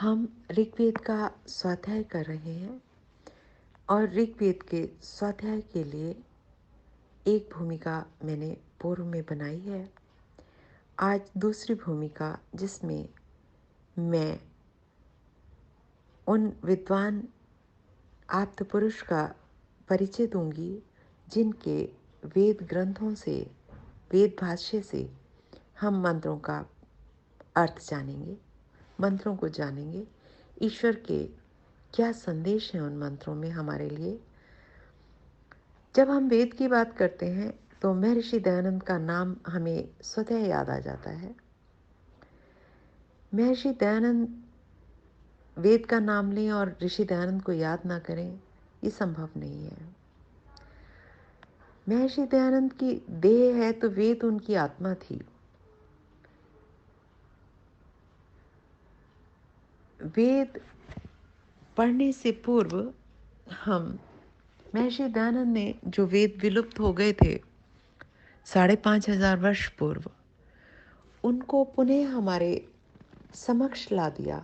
हम ऋग्वेद का स्वाध्याय कर रहे हैं और ऋग्वेद के स्वाध्याय के लिए एक भूमिका मैंने पूर्व में बनाई है। आज दूसरी भूमिका जिसमें मैं उन विद्वान आप्तपुरुष का परिचय दूंगी जिनके वेद ग्रंथों से, वेद भाष्य से हम मंत्रों का अर्थ जानेंगे, मंत्रों को जानेंगे, ईश्वर के क्या संदेश हैं उन मंत्रों में हमारे लिए। जब हम वेद की बात करते हैं तो महर्षि दयानंद का नाम हमें स्वतः याद आ जाता है। महर्षि दयानंद वेद का नाम लें और ऋषि दयानंद को याद ना करें, ये संभव नहीं है। महर्षि दयानंद की देह है तो वेद उनकी आत्मा थी। वेद पढ़ने से पूर्व हम महर्षि दयानंद ने जो वेद विलुप्त हो गए थे 5,500 वर्ष पूर्व, उनको पुनः हमारे समक्ष ला दिया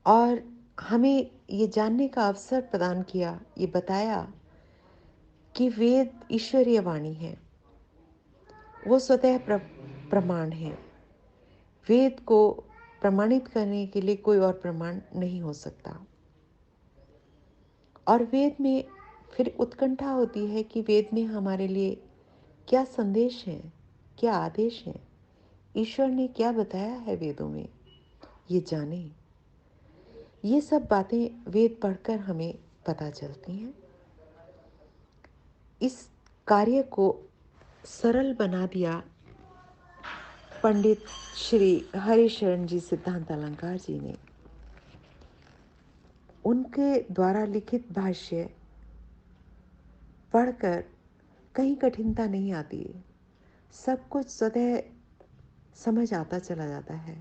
और हमें ये जानने का अवसर प्रदान किया, ये बताया कि वेद ईश्वरीय वाणी है, वो स्वतः प्रमाण है। वेद को प्रमाणित करने के लिए कोई और प्रमाण नहीं हो सकता। और वेद में फिर उत्कंठा होती है कि वेद में हमारे लिए क्या संदेश है, क्या आदेश है, ईश्वर ने क्या बताया है वेदों में, ये जाने। ये सब बातें वेद पढ़कर हमें पता चलती हैं। इस कार्य को सरल बना दिया पंडित श्री हरिशरण जी सिद्धांत अलंकार जी ने। उनके द्वारा लिखित भाष्य पढ़कर कहीं कठिनता नहीं आती, सब कुछ स्वतः समझ आता चला जाता है।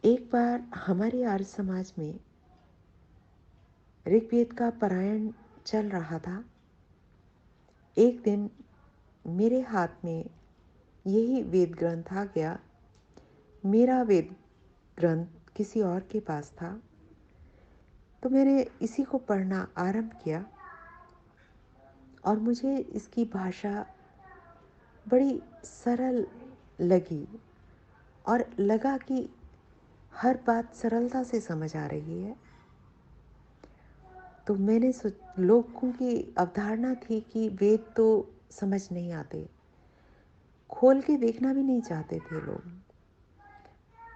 एक बार हमारे आर्य समाज में ऋग्वेद का पारायण चल रहा था। एक दिन मेरे हाथ में यही वेद ग्रंथ आ गया। मेरा वेद ग्रंथ किसी और के पास था, तो मैंने इसी को पढ़ना आरंभ किया और मुझे इसकी भाषा बड़ी सरल लगी और लगा कि हर बात सरलता से समझ आ रही है। तो मैंने लोगों की अवधारणा थी कि वेद तो समझ नहीं आते, खोल के देखना भी नहीं चाहते थे लोग।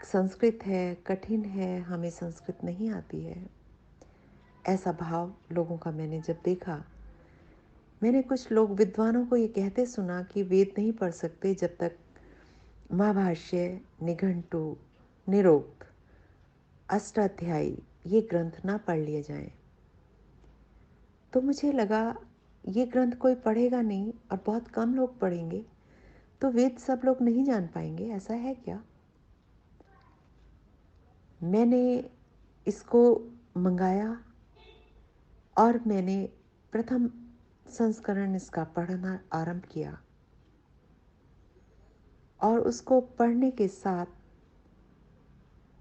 संस्कृत है, कठिन है, हमें संस्कृत नहीं आती है, ऐसा भाव लोगों का मैंने जब देखा। मैंने कुछ लोग विद्वानों को ये कहते सुना कि वेद नहीं पढ़ सकते जब तक महाभाष्य, निघंटु, निरोक्त, अष्टाध्यायी ये ग्रंथ ना पढ़ लिए जाएं। तो मुझे लगा ये ग्रंथ कोई पढ़ेगा नहीं और बहुत कम लोग पढ़ेंगे, तो वेद सब लोग नहीं जान पाएंगे, ऐसा है क्या? मैंने इसको मंगाया और मैंने प्रथम संस्करण इसका पढ़ना आरंभ किया और उसको पढ़ने के साथ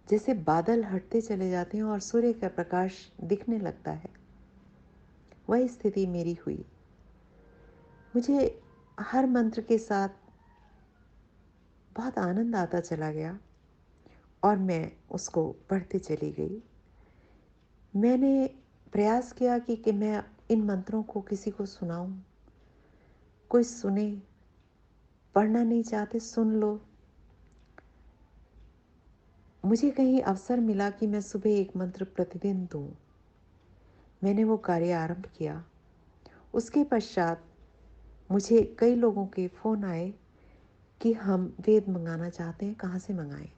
जैसे बादल हटते चले जाते हैं और सूर्य का प्रकाश दिखने लगता है, वही स्थिति मेरी हुई। मुझे हर मंत्र के साथ बहुत आनंद आता चला गया और मैं उसको पढ़ते चली गई। मैंने प्रयास किया कि मैं इन मंत्रों को किसी को सुनाऊं, कोई सुने। पढ़ना नहीं चाहते, सुन लो। मुझे कहीं अवसर मिला कि मैं सुबह एक मंत्र प्रतिदिन दूं। मैंने वो कार्य आरंभ किया। उसके पश्चात मुझे कई लोगों के फ़ोन आए कि हम वेद मंगाना चाहते हैं, कहाँ से मंगाएं?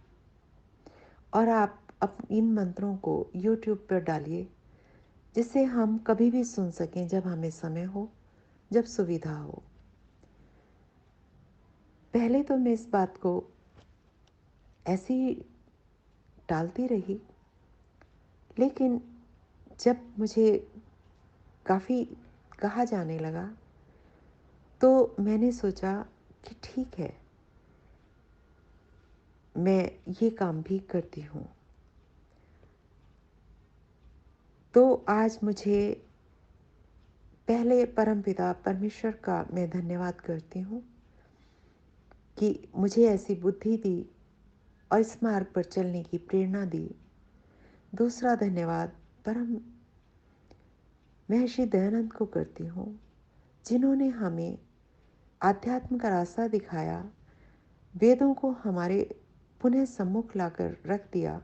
और आप इन मंत्रों को YouTube पर डालिए जिससे हम कभी भी सुन सकें, जब हमें समय हो, जब सुविधा हो। पहले तो मैं इस बात को ऐसे ही टालती रही, लेकिन जब मुझे काफ़ी कहा जाने लगा तो मैंने सोचा कि ठीक है, मैं ये काम भी करती हूँ। तो आज मुझे पहले परमपिता परमेश्वर का मैं धन्यवाद करती हूँ कि मुझे ऐसी बुद्धि दी और इस मार्ग पर चलने की प्रेरणा दी। दूसरा धन्यवाद परम महर्षि दयानंद को करती हूँ, जिन्होंने हमें आध्यात्म का रास्ता दिखाया, वेदों को हमारे पुनः सम्मुख लाकर रख दिया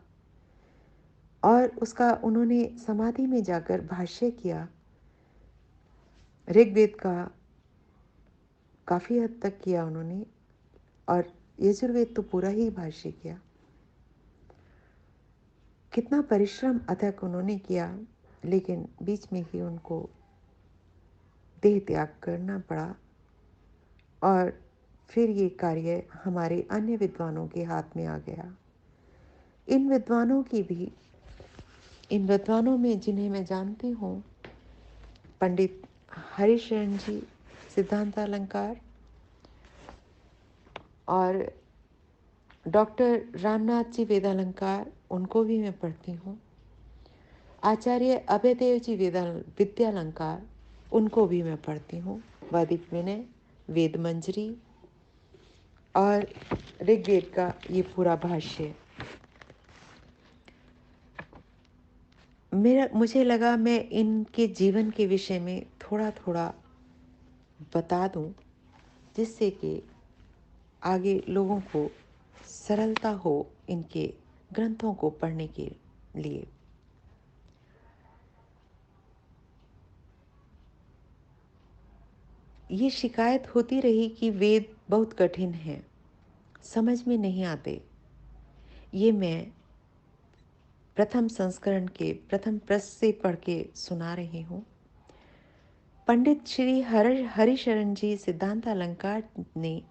और उसका उन्होंने समाधि में जाकर भाष्य किया। ऋग्वेद का काफ़ी हद तक किया उन्होंने और यजुर्वेद तो पूरा ही भाष्य किया। कितना परिश्रम अथक उन्होंने किया, लेकिन बीच में ही उनको देह त्याग करना पड़ा और फिर ये कार्य हमारे अन्य विद्वानों के हाथ में आ गया। इन विद्वानों में जिन्हें मैं जानती हूँ, पंडित हरिशरण जी सिद्धांत अलंकार और डॉक्टर रामनाथ जी वेदालंकार, उनको भी मैं पढ़ती हूँ। आचार्य अभयदेव जी विद्यालंकार, उनको भी मैं पढ़ती हूँ। वैदिक विनय, वेद मंजरी और ऋग्वेद का ये पूरा भाष्य। मुझे लगा मैं इनके जीवन के विषय में थोड़ा थोड़ा बता दूं, जिससे कि आगे लोगों को सरलता हो इनके ग्रंथों को पढ़ने के लिए। ये शिकायत होती रही कि वेद बहुत कठिन हैं, समझ में नहीं आते। ये मैं प्रथम संस्करण के प्रथम पृष्ठ से पढ़ के सुना रही हूँ। पंडित श्री हरिशरण जी सिद्धांत अलंकार ने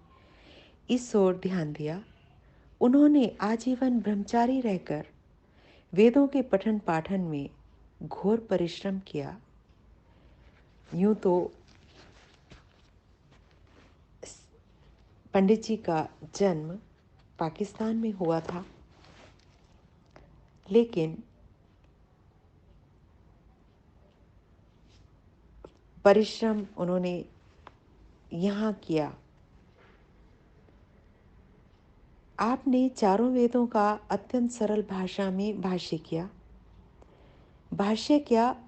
इस ओर ध्यान दिया। उन्होंने आजीवन ब्रह्मचारी रहकर वेदों के पठन पाठन में घोर परिश्रम किया। यूं तो पंडित जी का जन्म पाकिस्तान में हुआ था, लेकिन परिश्रम उन्होंने यहाँ किया। आपने चारों वेदों का अत्यंत सरल भाषा में भाष्य किया।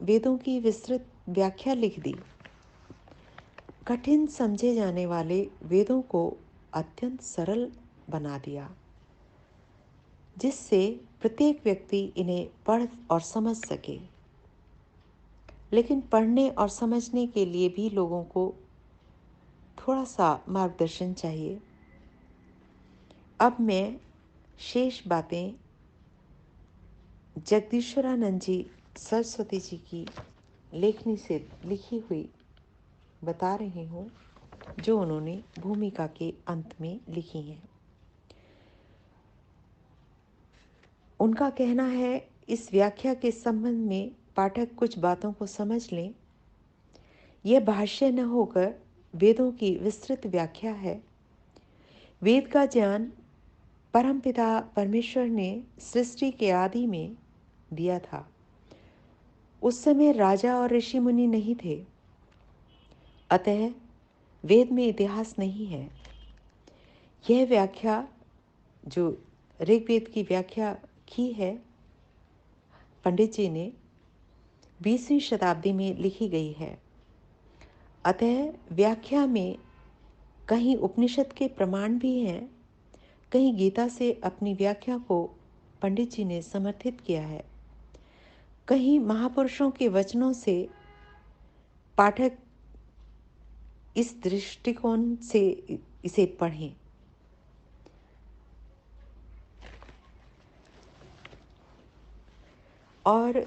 वेदों की विस्तृत व्याख्या लिख दी। कठिन समझे जाने वाले वेदों को अत्यंत सरल बना दिया, जिससे प्रत्येक व्यक्ति इन्हें पढ़ और समझ सके। लेकिन पढ़ने और समझने के लिए भी लोगों को थोड़ा सा मार्गदर्शन चाहिए। अब मैं शेष बातें जगदीश्वरानंद जी सरस्वती जी की लेखनी से लिखी हुई बता रही हूँ, जो उन्होंने भूमिका के अंत में लिखी हैं। उनका कहना है, इस व्याख्या के संबंध में पाठक कुछ बातों को समझ लें। यह भाष्य न होकर वेदों की विस्तृत व्याख्या है। वेद का ज्ञान परमपिता परमेश्वर ने सृष्टि के आदि में दिया था। उस समय राजा और ऋषि मुनि नहीं थे, अतः वेद में इतिहास नहीं है। यह व्याख्या जो ऋग्वेद की व्याख्या की है पंडित जी ने, 20वीं शताब्दी में लिखी गई है। अतः व्याख्या में कहीं उपनिषद के प्रमाण भी हैं, कहीं गीता से अपनी व्याख्या को पंडित जी ने समर्थित किया है, कहीं महापुरुषों के वचनों से पाठक इस दृष्टिकोण से इसे पढ़ें। और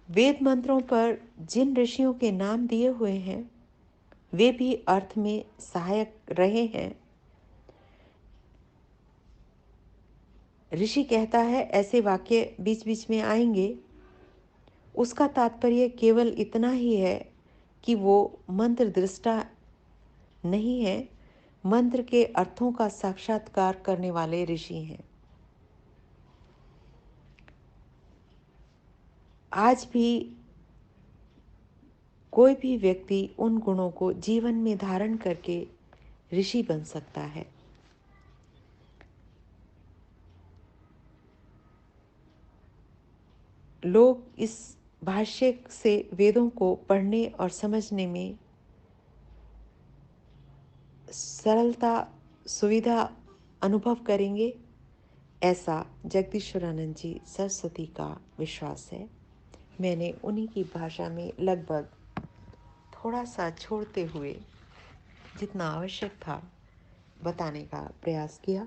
वेद मंत्रों पर जिन ऋषियों के नाम दिए हुए हैं, वे भी अर्थ में सहायक रहे हैं। ऋषि कहता है, ऐसे वाक्य बीच बीच में आएंगे, उसका तात्पर्य केवल इतना ही है कि वो मंत्र दृष्टा नहीं है, मंत्र के अर्थों का साक्षात्कार करने वाले ऋषि हैं। आज भी कोई भी व्यक्ति उन गुणों को जीवन में धारण करके ऋषि बन सकता है। लोग इस भाष्य से वेदों को पढ़ने और समझने में सरलता, सुविधा अनुभव करेंगे, ऐसा जगदीश्वरानंद जी सरस्वती का विश्वास है। मैंने उन्हीं की भाषा में लगभग थोड़ा सा छोड़ते हुए जितना आवश्यक था बताने का प्रयास किया।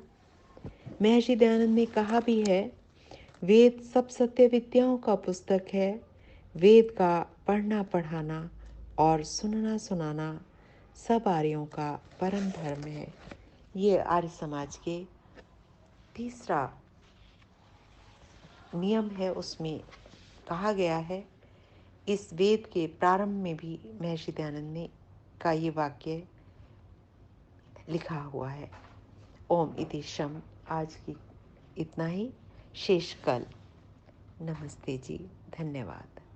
महर्षि दयानंद ने कहा भी है, वेद सब सत्य विद्याओं का पुस्तक है। वेद का पढ़ना पढ़ाना और सुनना सुनाना सब आर्यों का परम धर्म है। ये आर्य समाज के तीसरा नियम है, उसमें कहा गया है। इस वेद के प्रारंभ में भी महर्षि दयानंद ने का ये वाक्य लिखा हुआ है। ओम इति शम। आज की इतना ही, शेष कल। नमस्ते जी, धन्यवाद।